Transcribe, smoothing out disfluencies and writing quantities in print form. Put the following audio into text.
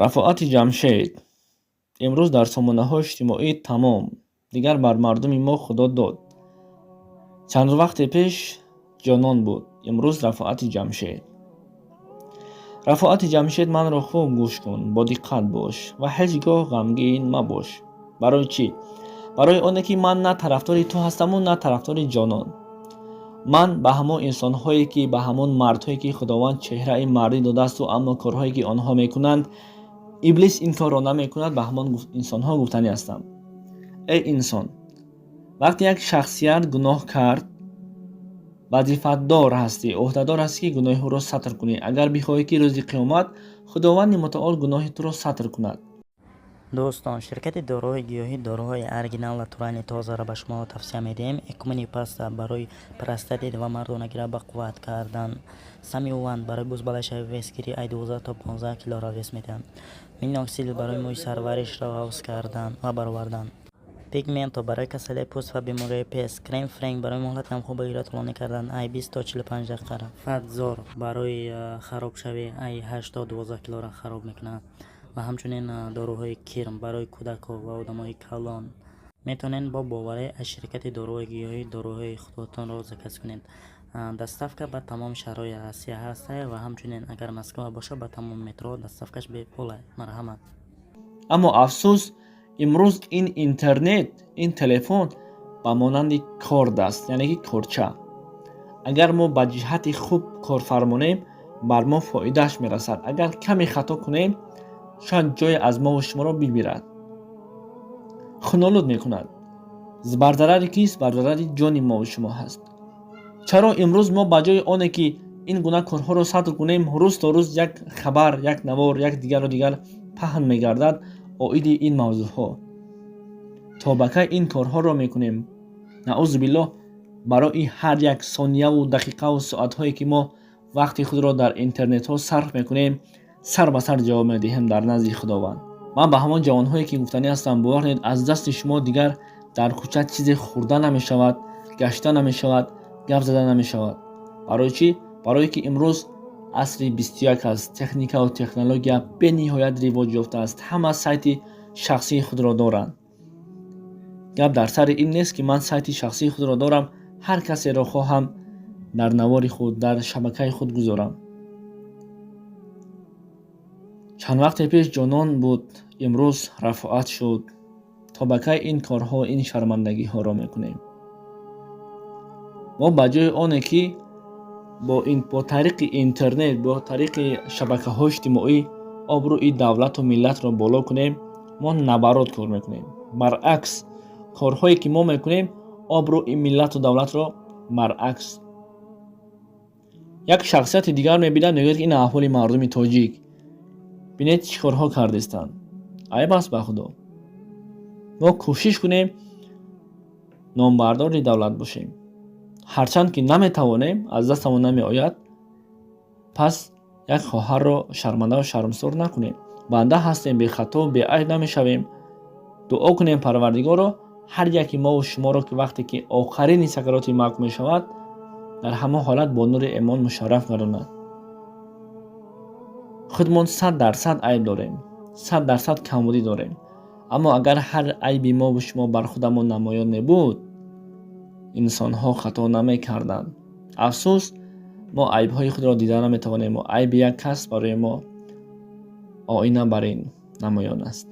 рафоати ҷамшед имрӯз дар сомонаҳои иҷтимоӣ тамом дигар бар мардуми мо худо дод. Чанд вақте пеш ҷонон буд, имрӯз рафоати ҷамшед. рафоати ҷамшед манро хуб гӯш кун, бодиққат бош ва ҳеҷ гоҳ ғамгин мабош. барои чӣ? барои оне ки ман на тарафдори ту ҳастаму на тарафдори ҷонон. ман ба ҳамон инсонҳое ки ба ҳамон мардҳое ки худованд чеҳраи мардӣ додасту аммо корҳое ки онҳо мекунанд иблис ин корро намекунад, ба ҳамон инсонҳо гуфтанӣ ҳастам: эй инсон, вақте як шахсият гуноҳ кард, вазифатдор ҳастӣ, ӯҳдадор ҳастӣ ки гуноҳи ӯро сатр кунӣ. агар бихоҳӣ ки рӯзи қиёмат худованди мутаол гуноҳи туро сатр кунад. дӯстон, ширкати дороҳои гиёҳӣ дороҳои оригинал ва турани тозаро ба шумо тавсия медиҳем. экумени паста барои простатит ва мардонагиро бақувват кардан, самиуванд барои бузбалашави весгирӣ ай 12 то 15 килоро вес медиҳанд, миноксидил барои мӯй сарваришро ҳафз кардан ва баровардан, пигменто барои касалии пӯст ва бемории пес, крем френк барои муҳлати хамхӯбагиро тӯлонӣ кардан ай 20 то 45 дақиқа, фатзор барои харобшавӣ ай 8 то 12 килоро хароб мекунад ва ҳамчунин доруҳои кирм барои кӯдакҳо ва одамои калон. метавонед бо боварӣ аз ширкати дороҳои гиёҳӣ дороҳои худотонро заказ кунед. доставка ба тамом шаҳрҳои Россия ҳаст ва ҳамчунин агар Москва бошад ба тамом метро доставкаш бепул аст. марҳамат. аммо афсӯс, имрӯз ин интернет, ин телефон ба монанди корд аст, яъне ки корча. агар мо ба ҷиҳати хуб кор фармонем, бар мо фоидааш мерасад. агар каме хато кунем, шояд ҷое аз мову шуморо бибирад, хунолуд мекунад. барзарари кист? Барзарари ҷони мову шумо ҳаст. чаро имрӯз мо ба ҷои оне ки ин гуна корҳоро сатр кунем, рӯз то рӯз як хабар, як навор, як дигару дигар паҳн мегардад оиди ин мавзӯъҳо. то ба кай ин корҳоро мекунем? наъузубиллоҳ, барои ҳар як сонияву дақиқаву соатҳое ки мо вақти худро дар интернетҳо сарф мекунем, сар ба сар ҷавоб медиҳем дар назди худованд. ман ба ҳамон ҷавонҳое ки гуфтанӣ ҳастам бовар кунед, аз дасти шумо дигар дар кӯча чизе хӯрда намешавад, гашта намешавад, гап зада намешавад. барои чӣ? барое ки имрӯз асри 21 аст. техникаву технология бениҳоят ривоҷ ёфтааст. ҳама сайти шахсии худро доранд. гап дар сари ин нест ки ман сайти шахсии худро дорам, ҳар касеро хоҳам дар навори худ, дар шабакаи худ гузорам. чанд вақте пеш ҷонон буд, имрӯз рафоат шуд. то ба кай ин корҳо, ин шармандагиҳоро мекунем? мо ба ҷои оне ки бо тариқи интернет, бо тариқи шабакаҳои иҷтимоӣ обрӯи давлату миллатро боло кунем, мо набарод кор мекунем. баръакс, корҳое ки мо мекунем, обрӯи миллату давлатро баръакс. як шахсияти дигар мебинад, мегӯяд ки ин аҳволи мардуми тоҷик. бинед чӣ корҳо кардистанд. айб аст ба худо. мо кӯшиш кунем номбардори давлат бошем. ҳарчанд ки наметавонем, аз дастамон намеояд, пас як хоҳарро шармандаву шармсор накунем. банда ҳастем, бехато, беайб намешавем. дуо кунем Парвардигоро ҳар яки мову шуморо ки вақте ки охарини сакароти мавт мешавад, дар ҳамон ҳолат бо нури имон мушарраф гардонад. худмон 100% айб дорем, 100% камбудӣ дорем. аммо агар ҳар айби мову шумо бар худамон намоён мебуд, инсонҳо хато намекарданд. афсӯс, мо айбҳои худро дида наметавонем. айби як кас барои мо оина бар ин намоён аст.